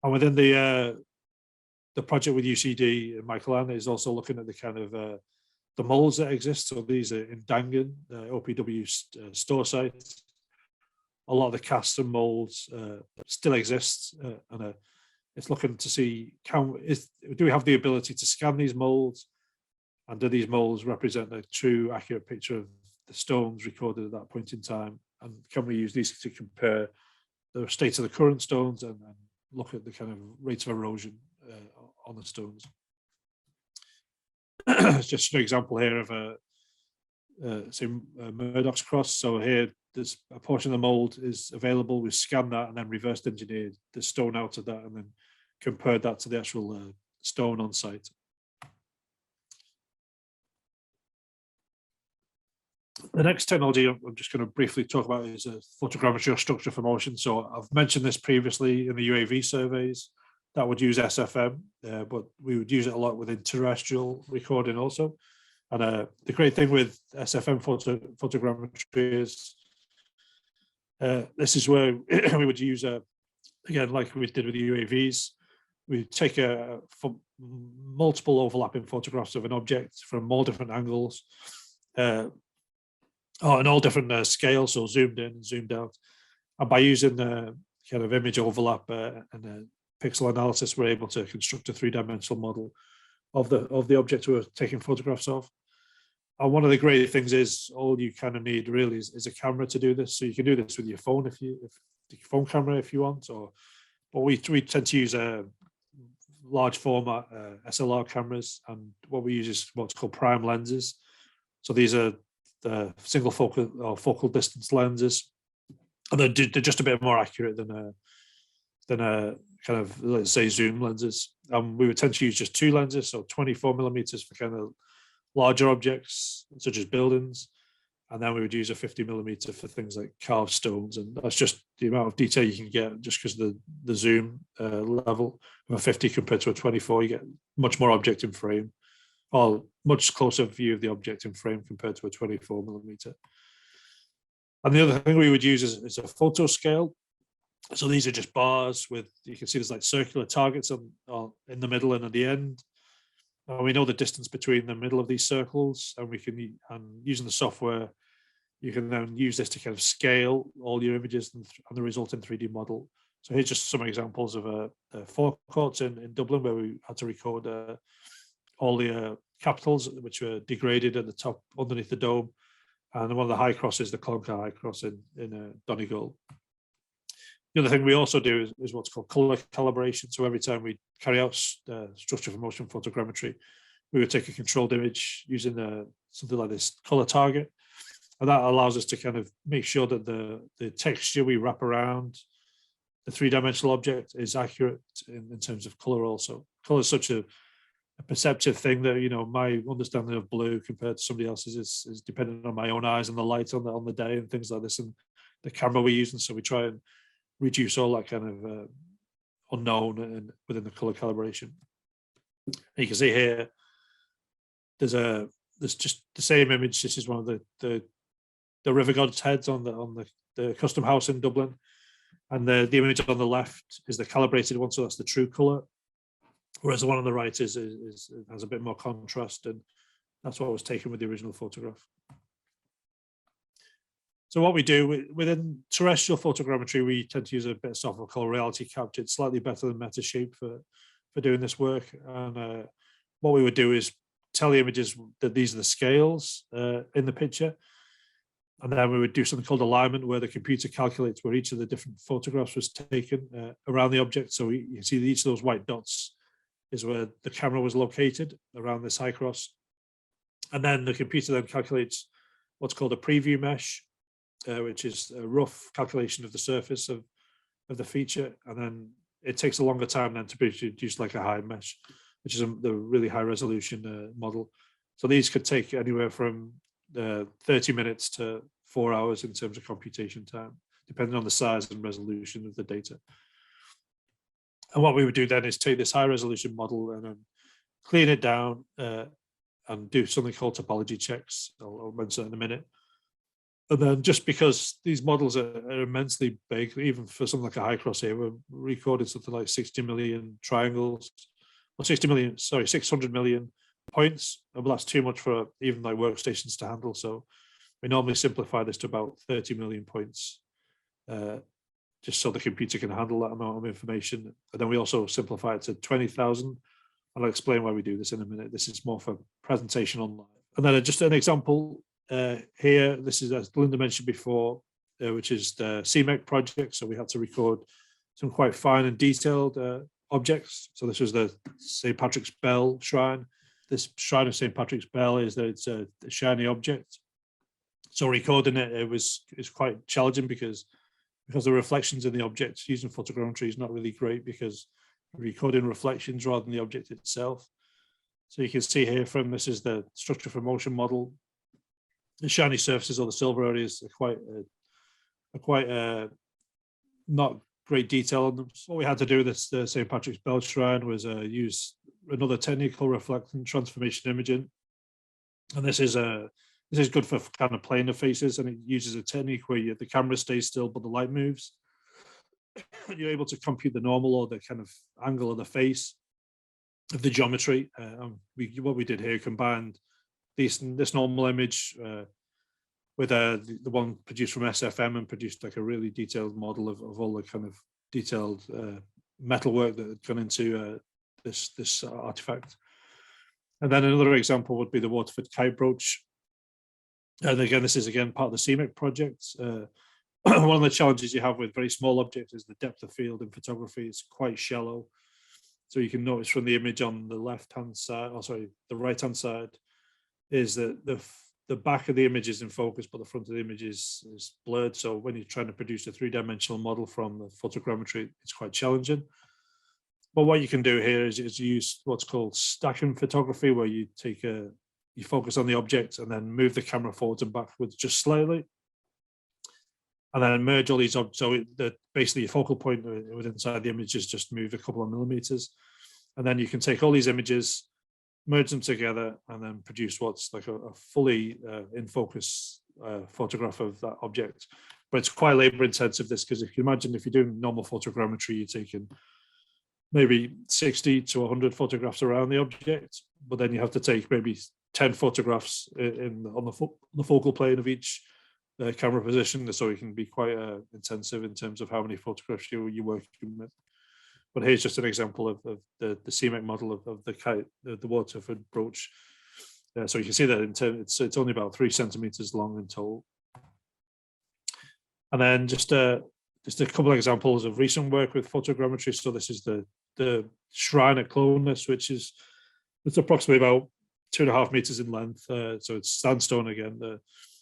And within the project with UCD, Michael Ann is also looking at the kind of the molds that exist. So these are in Dangan, OPW store site. A lot of the casts and molds still exist, and it's looking to see, do we have the ability to scan these molds, and do these molds represent a true, accurate picture of the stones recorded at that point in time? And can we use these to compare the state of the current stones and look at the kind of rates of erosion on the stones? It's just an example here of a Murdoch's cross. So here, there's a portion of the mold is available. We scanned that and then reversed engineered the stone out of that, and then compared that to the actual stone on site. The next technology I'm just going to briefly talk about is a photogrammetry or structure for motion. So I've mentioned this previously in the UAV surveys that would use SFM, but we would use it a lot within terrestrial recording also. And the great thing with SFM photogrammetry is this is where we would use, again, like we did with the UAVs, we take multiple overlapping photographs of an object from all different angles, and all different scales, so zoomed in and zoomed out. And by using kind of image overlap and pixel analysis, we're able to construct a three-dimensional model of the object we're taking photographs of. And one of the great things is all you kind of need really is a camera to do this. So you can do this with your phone if your phone camera if you want, but we tend to use a large format SLR cameras, and what we use is what's called prime lenses. So these are the single focal or focal distance lenses, and they're just a bit more accurate than a kind of, let's say, zoom lenses. We would tend to use just two lenses, so 24 millimeters for kind of larger objects such as buildings, And then we would use a 50mm for things like carved stones. And that's just the amount of detail you can get just because the zoom level of a 50 compared to a 24, you get much more object in frame, or much closer view of the object in frame compared to a 24mm. And the other thing we would use is a photo scale. So these are just bars with, you can see there's like circular targets in the middle and at the end. And we know the distance between the middle of these circles, and using the software, you can then use this to kind of scale all your images and the resulting 3D model. So here's just some examples of a forecourt in Dublin where we had to record all the capitals, which were degraded at the top underneath the dome. And one of the high crosses, the Cloncar High Cross in Donegal. The other thing we also do is what's called color calibration. So every time we carry out structure for motion photogrammetry, we would take a controlled image using something like this color target. And that allows us to kind of make sure that the texture we wrap around the three-dimensional object is accurate in terms of color also. Color is such a perceptive thing that, you know, my understanding of blue compared to somebody else's is dependent on my own eyes and the light on the day and things like this, and the camera we're using. So we try and reduce all that kind of unknown and within the color calibration. And you can see here, there's just the same image. This is one of the river god's heads on the custom house in Dublin, and the image on the left is the calibrated one, so that's the true color, whereas the one on the right has a bit more contrast, and that's what was taken with the original photograph. So what we do within terrestrial photogrammetry, we tend to use a bit of software called reality capture. It's slightly better than Metashape for doing this work. And what we would do is tell the images that these are the scales in the picture. And then we would do something called alignment, where the computer calculates where each of the different photographs was taken around the object. So you can see that each of those white dots is where the camera was located around this high cross. And then the computer then calculates what's called a preview mesh, which is a rough calculation of the surface of the feature. And then it takes a longer time then to produce like a high mesh, which is the really high resolution model. So these could take anywhere from 30 minutes to 4 hours in terms of computation time, depending on the size and resolution of the data. And what we would do then is take this high resolution model and then clean it down and do something called topology checks. I'll mention that in a minute. And then just because these models are immensely big, even for something like a high cross here, we're recording something like 60 million triangles, or 600 million points. But that's too much for even like workstations to handle. So we normally simplify this to about 30 million points, just so the computer can handle that amount of information. And then we also simplify it to 20,000. And I'll explain why we do this in a minute. This is more for presentation online. And then just an example here, this is, as Linda mentioned before, which is the CMEC project. So we had to record some quite fine and detailed objects. So this was the St. Patrick's Bell shrine. This shrine of St. Patrick's Bell is that it's a shiny object. So recording it was quite challenging because the reflections in the objects using photogrammetry is not really great, because we're recording reflections rather than the object itself. So you can see here this is the structure for motion model. The shiny surfaces or the silver areas are quite not great detail on them. So what we had to do with this St. Patrick's Bell shrine was use another technique called reflectant transformation imaging, and this is good for kind of planar faces, and it uses a technique where the camera stays still but the light moves. You're able to compute the normal or the kind of angle of the face of the geometry. What we did here combined this normal image with the one produced from SFM, and produced like a really detailed model of all the kind of detailed metalwork that had gone into this artifact. And then another example would be the Waterford kite brooch. And again, this is part of the CMEC project. One of the challenges you have with very small objects is the depth of field in photography is quite shallow. So you can notice from the image on the left-hand side, the right-hand side, is that the back of the image is in focus, but the front of the image is blurred. So when you're trying to produce a three-dimensional model from the photogrammetry, it's quite challenging. But what you can do here is use what's called stacking photography, where you take you focus on the object and then move the camera forwards and backwards just slightly. And then merge all these objects. So basically your focal point within inside the image is just moved a couple of millimeters. And then you can take all these images, merge them together, and then produce what's like a fully in focus photograph of that object. But it's quite labor intensive, this, because if you imagine if you're doing normal photogrammetry, you're taking maybe 60 to 100 photographs around the object, but then you have to take maybe 10 photographs on the focal plane of each camera position, so it can be quite intensive in terms of how many photographs you're working with. But here's just an example of the CMEC model of the Waterford brooch. So you can see that it's only about 3 centimeters long in total. And then just a couple of examples of recent work with photogrammetry. So this is the shrine at Clonus, it's approximately about 2.5 meters in length. So it's sandstone again.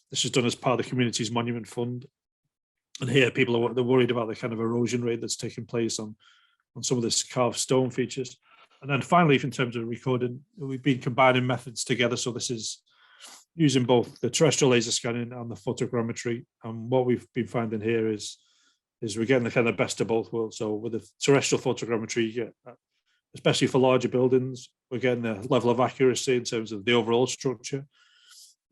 This is done as part of the Humanities Monument Fund. And here people they're worried about the kind of erosion rate that's taking place on some of this carved stone features. And then finally, in terms of recording, we've been combining methods together. So this is using both the terrestrial laser scanning and the photogrammetry. And what we've been finding here is we're getting the kind of best of both worlds. So with the terrestrial photogrammetry, you get, especially for larger buildings, we're getting a level of accuracy in terms of the overall structure.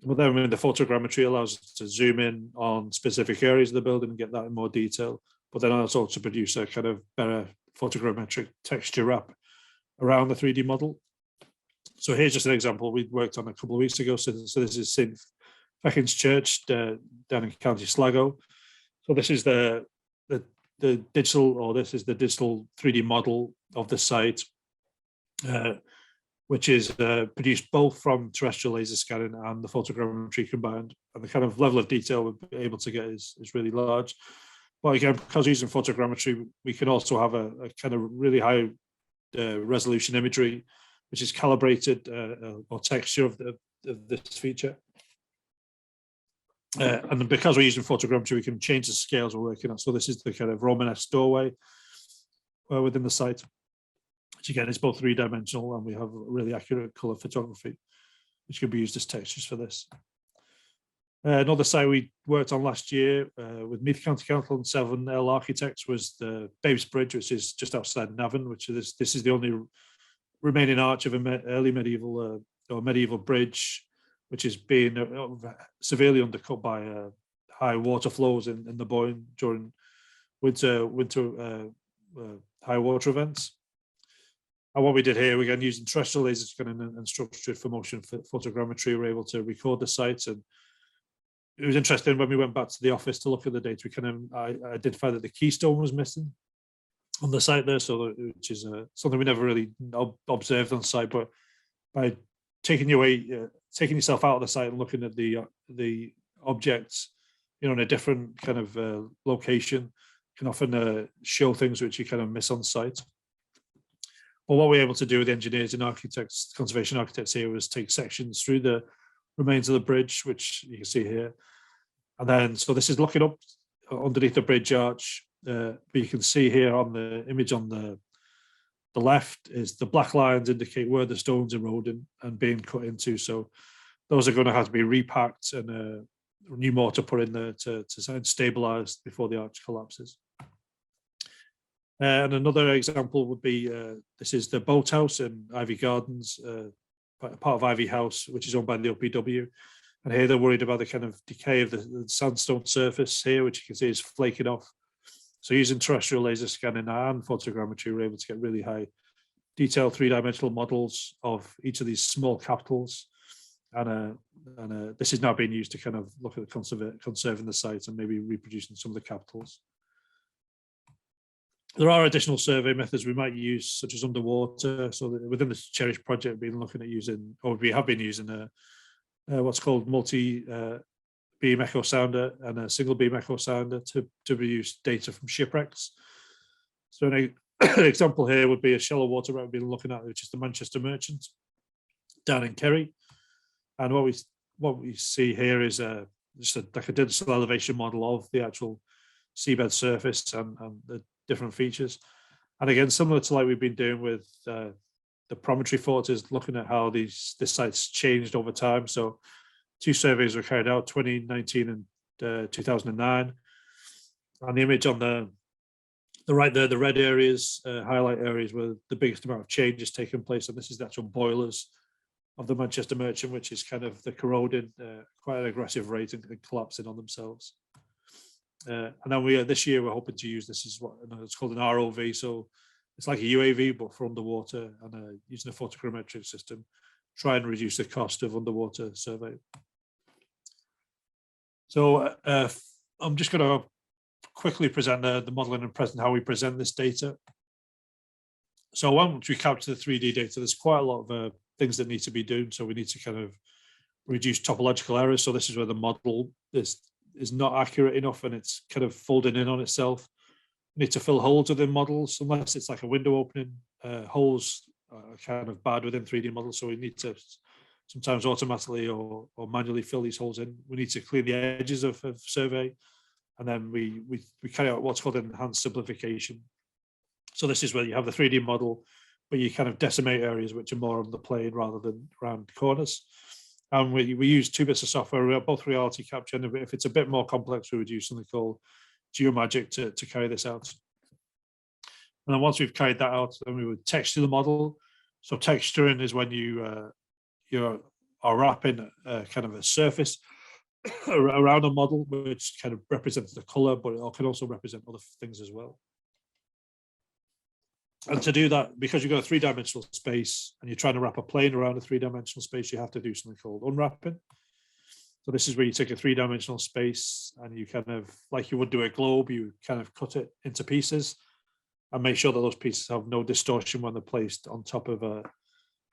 But then when the photogrammetry allows us to zoom in on specific areas of the building and get that in more detail, but then also to produce a kind of better photogrammetric texture wrap around the 3D model. So here's just an example we worked on a couple of weeks ago. So this is St. Feckin's Church down in County Sligo. So this is the digital 3D model of the site, which is produced both from terrestrial laser scanning and the photogrammetry combined. And the kind of level of detail we're able to get is really large. But again, because using photogrammetry, we can also have a kind of really high resolution imagery, which is calibrated or texture of this feature. And because we're using photogrammetry, we can change the scales we're working on. So this is the kind of Romanesque doorway within the site, which again is both 3-dimensional, and we have really accurate color photography, which can be used as textures for this. Another site we worked on last year with Meath County Council and 7L Architects was the Babes Bridge, which is just outside Navan, which is this is the only remaining arch of an early medieval or medieval bridge, which is being severely undercut by high water flows in the Boyne during winter high water events. And what we did here, again, using terrestrial laser scanning and structured for motion photogrammetry, we were able to record the sites. And it was interesting when we went back to the office to look at the data, I identified that the keystone was missing on the site there, so which is something we never really observed on site. But by taking yourself out of the site and looking at the objects, in a different kind of location, can often show things which you kind of miss on site. But what we're able to do with engineers and architects, conservation architects here, was take sections through the remains of the bridge, which you can see here. And then, so this is looking up underneath the bridge arch. But you can see here on the image on the left is the black lines indicate where the stone's eroding and being cut into. So those are going to have to be repacked and new mortar put in there to stabilize before the arch collapses. And another example would be, this is the boathouse in Ivy Gardens, part of Ivy House, which is owned by the OPW. And here they're worried about the kind of decay of the sandstone surface here, which you can see is flaking off. So using terrestrial laser scanning and photogrammetry, we're able to get really high detailed 3-dimensional models of each of these small capitals. And this is now being used to kind of look at conserving the site and maybe reproducing some of the capitals. There are additional survey methods we might use, such as underwater. So within the Cherish project, we've been looking at using, or we have been using what's called multi-beam echo sounder and a single beam echo sounder to produce data from shipwrecks. So an example here would be a shallow water wreck we've been looking at, which is the Manchester Merchant down in Kerry. And what we see here is just like a digital elevation model of the actual seabed surface and the different features. And again, similar to like we've been doing with promontory forts, looking at how this site's changed over time. So 2 surveys were carried out, 2019 and 2009. And the image on the right there, the red areas, highlight areas where the biggest amount of change has taken place. And this is the actual boilers of the Manchester Merchant, which is kind of the corroding quite an aggressive rate and collapsing on themselves. And then this year we're hoping to use this as what it's called an ROV. So it's like a UAV, but for underwater, and using a photogrammetric system, try and reduce the cost of underwater survey. So I'm just going to quickly present the modeling and present how we present this data. So once we capture the 3D data, there's quite a lot of things that need to be done. So we need to kind of reduce topological errors. So this is where the model is not accurate enough and it's kind of folding in on itself. We need to fill holes within models, unless it's like a window opening. Holes are kind of bad within 3D models, so we need to sometimes automatically or manually fill these holes in. We need to clean the edges of survey, and then we carry out what's called enhanced simplification. So this is where you have the 3D model, but you kind of decimate areas which are more on the plane rather than around corners. And we use 2 bits of software, both reality capture, and if it's a bit more complex, we would use something called Geomagic to carry this out. And then once we've carried that out, then we would texture the model. So texturing is when you are wrapping kind of a surface around a model, which kind of represents the color, but it can also represent other things as well. And to do that, because you've got a 3-dimensional space and you're trying to wrap a plane around a 3-dimensional space, you have to do something called unwrapping. So this is where you take a 3-dimensional space and you kind of, like you would do a globe, you kind of cut it into pieces and make sure that those pieces have no distortion when they're placed on top of the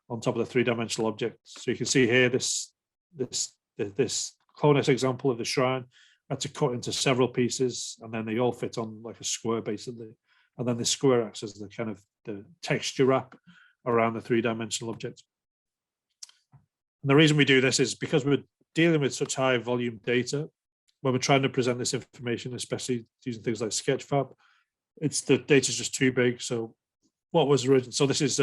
3-dimensional object. So you can see here this Clonus example of the shrine. I had to cut into several pieces and then they all fit on like a square basically. And then the square acts as the kind of the texture wrap around the 3-dimensional object. And the reason we do this is because we're dealing with such high volume data. When we're trying to present this information, especially using things like Sketchfab, the data's just too big. So what was original? So this is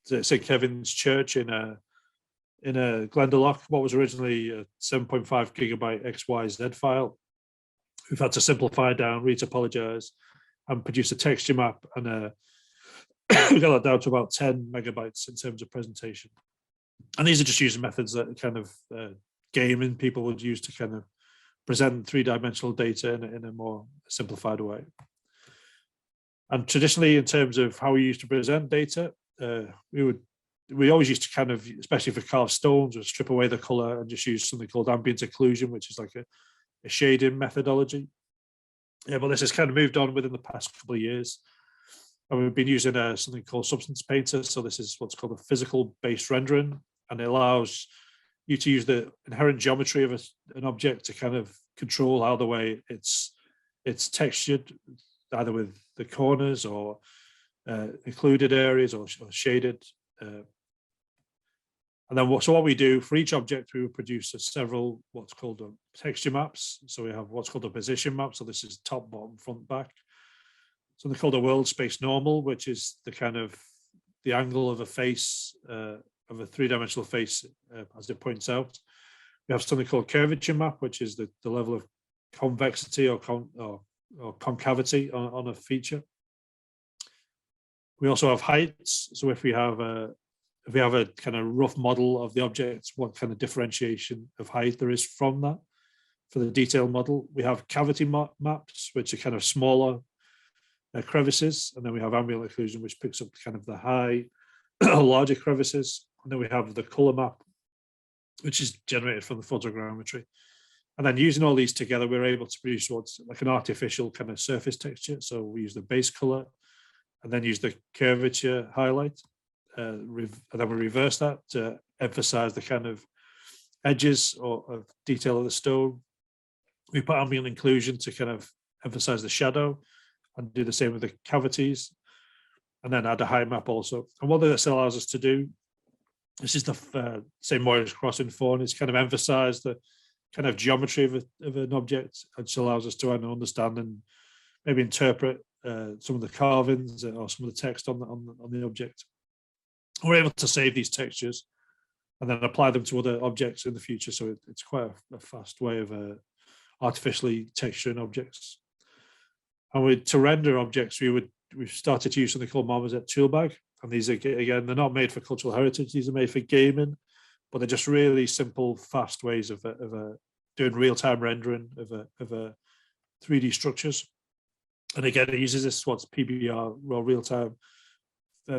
St. Kevin's Church in Glendalough. What was originally a 7.5 gigabyte XYZ file, we've had to simplify down, retopologize, and produce a texture map, and we got that down to about 10 megabytes in terms of presentation. And these are just using methods that kind of gaming people would use to kind of present 3-dimensional data in a more simplified way. And traditionally, in terms of how we used to present data, we always used to kind of, especially for carved stones, or strip away the color and just use something called ambient occlusion, which is like a shading methodology. Yeah, but this has kind of moved on within the past couple of years. And we've been using something called Substance Painter. So this is what's called a physical-based rendering, and it allows you to use the inherent geometry of an object to kind of control how the way it's textured, either with the corners or included areas or shaded. And then what we do for each object, we will produce several what's called texture maps. So we have what's called a position map. So this is top, bottom, front, back. Something called a world space normal, which is the kind of the angle of a face, of a 3-dimensional face, as it points out. We have something called curvature map, which is the level of convexity or concavity on a feature. We also have heights. So if we have a kind of rough model of the object, what kind of differentiation of height there is from that. For the detailed model, we have cavity maps, which are kind of smaller crevices, and then we have ambient occlusion, which picks up kind of the high, larger crevices, and then we have the color map, which is generated from the photogrammetry. And then using all these together, we're able to produce what's like an artificial kind of surface texture. So we use the base color, and then use the curvature highlight. And then we reverse that to emphasize the kind of edges or of detail of the stone. We put ambient inclusion to kind of emphasize the shadow, and do the same with the cavities, and then add a height map also. And what this allows us to do, this is the same Moyer's crossing fawn, is kind of emphasize the kind of geometry of an object, which allows us to understand and maybe interpret some of the carvings or some of the text on the object. We're able to save these textures and then apply them to other objects in the future. So it's quite a fast way of artificially texturing objects. And to render objects, we've started to use something called Marmoset Toolbag. And these are, again, they're not made for cultural heritage. These are made for gaming, but they're just really simple, fast ways of doing real-time rendering of 3D structures. And again, it uses this what's PBR, or real-time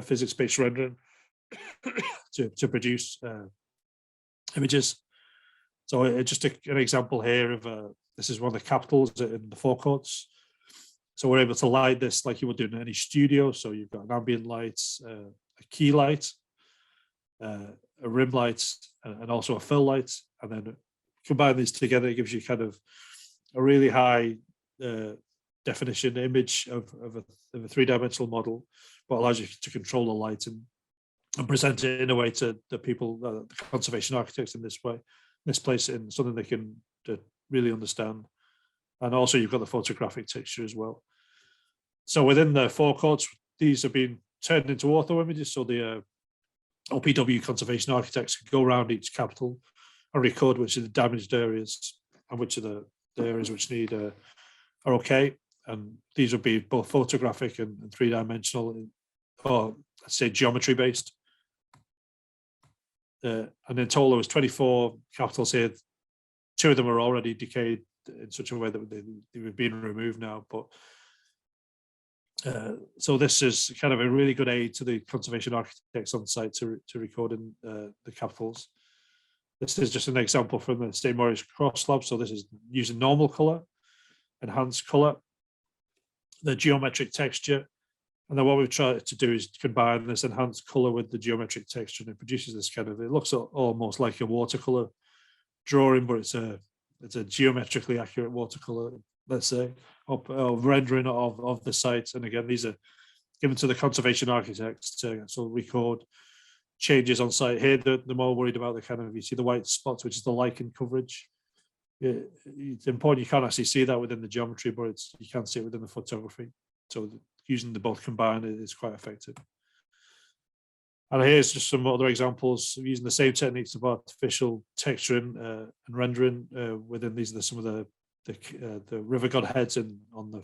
physics-based rendering to produce images. So just an example here of this is one of the capitals in the forecourts. So we're able to light this like you would do in any studio. So you've got an ambient light, a key light, a rim light, and also a fill light. And then combine these together, it gives you kind of a really high definition image of a three-dimensional model, but allows you to control the light and present it in a way to the people, the conservation architects in this place in something they can really understand. And also you've got the photographic texture as well. So within the forecourts, these have been turned into ortho images. So the OPW conservation architects can go around each capital and record which are the damaged areas and which are the areas which need are okay. And these would be both photographic and three-dimensional, or let's say geometry based. And in total, there was 24 capitals here. 2 of them are already decayed in such a way that they were being removed now. But so this is kind of a really good aid to the conservation architects on site to recording the capitals. This is just an example from the St. Maurice Cross Lab. So this is using normal color, enhanced color, the geometric texture. And then what we've tried to do is combine this enhanced color with the geometric texture, and it produces this kind of, it looks almost like a watercolor drawing, but it's a geometrically accurate watercolor, let's say, of rendering of the site. And again, these are given to the conservation architects to sort of record changes on site. Here, they're more worried about the kind of, you see the white spots, which is the lichen coverage. It's important, you can't actually see that within the geometry, but you can see it within the photography. So using the both combined is quite effective. And here's just some other examples of using the same techniques of artificial texturing and rendering within these. Are some of the river godheads on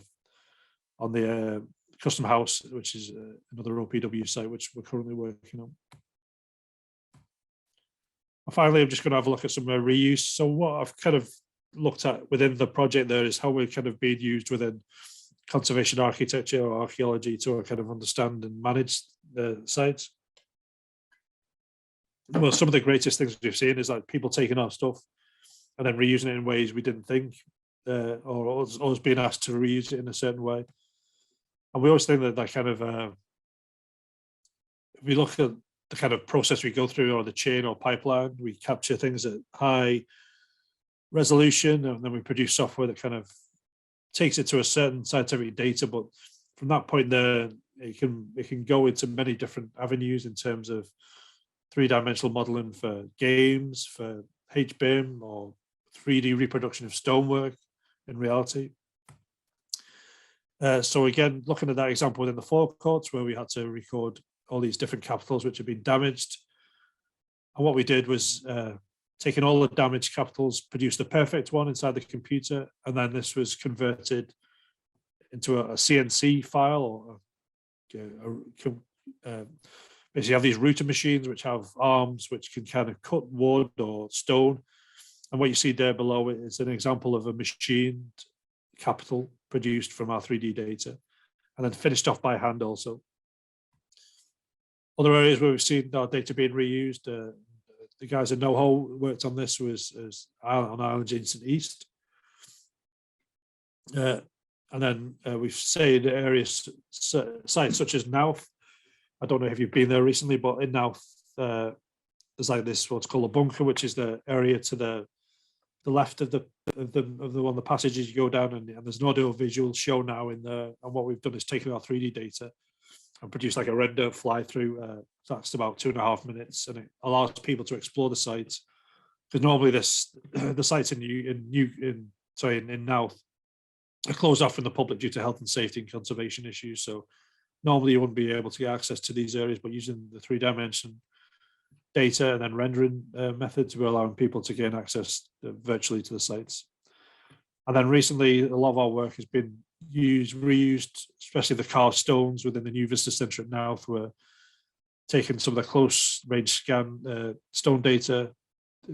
the Custom House, which is another OPW site which we're currently working on. And finally, I'm just going to have a look at some reuse. So what I've kind of looked at within the project there is how we're kind of being used within conservation architecture or archaeology to kind of understand and manage the sites. Well, some of the greatest things we've seen is like people taking our stuff and then reusing it in ways we didn't think, or always being asked to reuse it in a certain way. And we always think that kind of, if we look at the kind of process we go through, or the chain or pipeline, we capture things at high resolution, and then we produce software that kind of takes it to a certain scientific data. But from that point there, it can go into many different avenues in terms of three-dimensional modeling for games, for HBIM, or 3D reproduction of stonework in reality. So again, looking at that example within the forecourts where we had to record all these different capitals which had been damaged. And what we did was taking all the damaged capitals, produced the perfect one inside the computer, and then this was converted into a CNC file, or basically you have these router machines which have arms which can kind of cut wood or stone. And what you see there below it is an example of a machined capital produced from our 3D data, and then finished off by hand also. Other areas where we've seen our data being reused, the guys at NoHo worked on this was on Islands Ancient East. And then we've seen areas, sites such as Nauf. I don't know if you've been there recently, but in Nauf, there's like this, what's called a bunker, which is the area to the left of the one of the passages you go down, and there's an audio visual show now in there. And what we've done is taken our 3D data and produced like a render fly through. That's about 2.5 minutes, and it allows people to explore the sites, because normally the sites in Nauf are closed off from the public due to health and safety and conservation issues. So normally you wouldn't be able to get access to these areas, but using the 3-dimension data and then rendering methods, we're allowing people to gain access virtually to the sites. And then recently, a lot of our work has been reused, especially the carved stones within the new Visitor Centre now, for taking some of the close range scan stone data,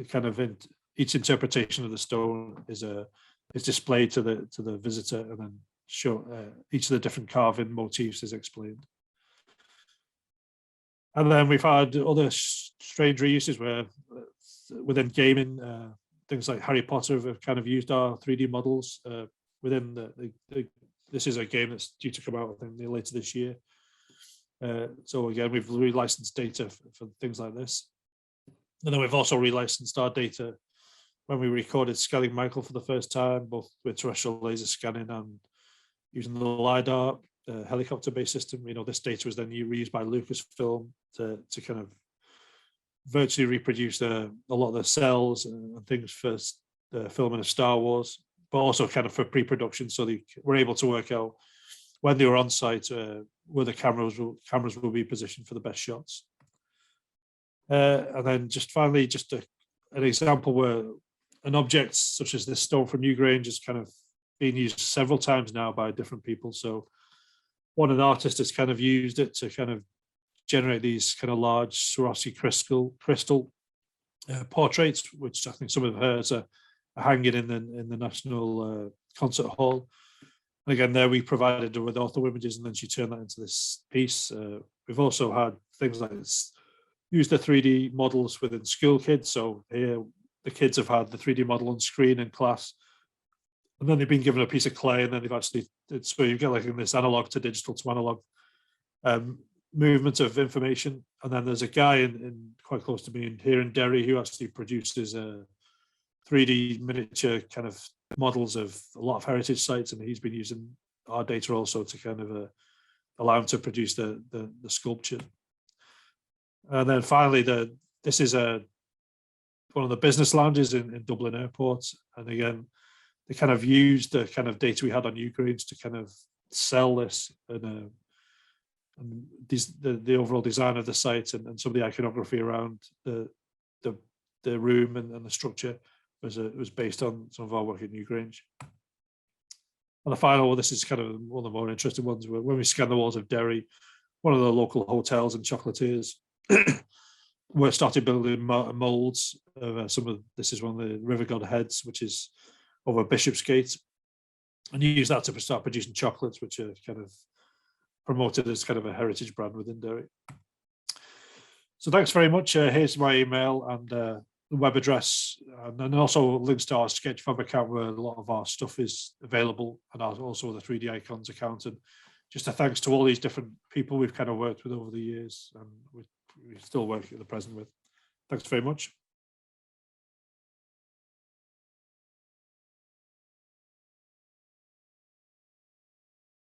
kind of each interpretation of the stone is displayed to the visitor, and then each of the different carving motifs is explained. And then we've had other strange reuses where within gaming, things like Harry Potter have kind of used our 3D models within this is a game that's due to come out, I think, later this year. So again, we've relicensed data for things like this. And then we've also relicensed our data when we recorded Skellig Michael for the first time, both with terrestrial laser scanning and using the LiDAR helicopter-based system. This data was then reused by Lucasfilm to kind of virtually reproduce a lot of the cells and things for the filming of Star Wars, but also kind of for pre-production, so they were able to work out when they were on site where the cameras will be positioned for the best shots. And then just finally, an example where an object such as this stone from Newgrange has kind of been used several times now by different people. So an artist has kind of used it to kind of generate these kind of large Swarovski crystal portraits, which I think some of hers are hanging in the National Concert Hall. And again, there we provided her with ortho images, and then she turned that into this piece. We've also had things like this, use the 3D models within school kids. So here the kids have had the 3D model on screen in class, and then they've been given a piece of clay, and then they've actually, so you get like in this analog to digital to analog movement of information. And then there's a guy in quite close to me here in Derry who actually produces 3D miniature kind of models of a lot of heritage sites, and he's been using our data also to kind of allow him to produce the sculpture. And then finally, this is one of the business lounges in Dublin Airport, and again, they kind of used the kind of data we had on Newgrange to kind of sell this, and the overall design of the site and some of the iconography around the room and the structure was based on some of our work at Newgrange. And the final one, this is kind of one of the more interesting ones, when we scanned the walls of Derry, one of the local hotels and chocolatiers we started building molds of this is one of the river god heads, which is over Bishopsgate, and you use that to start producing chocolates, which are kind of promoted as kind of a heritage brand within Derry. So thanks very much. Here's my email and the web address, and then also links to our Sketchfab account where a lot of our stuff is available, and also the 3D Icons account. And just a thanks to all these different people we've kind of worked with over the years, and we still work at the present with. Thanks very much.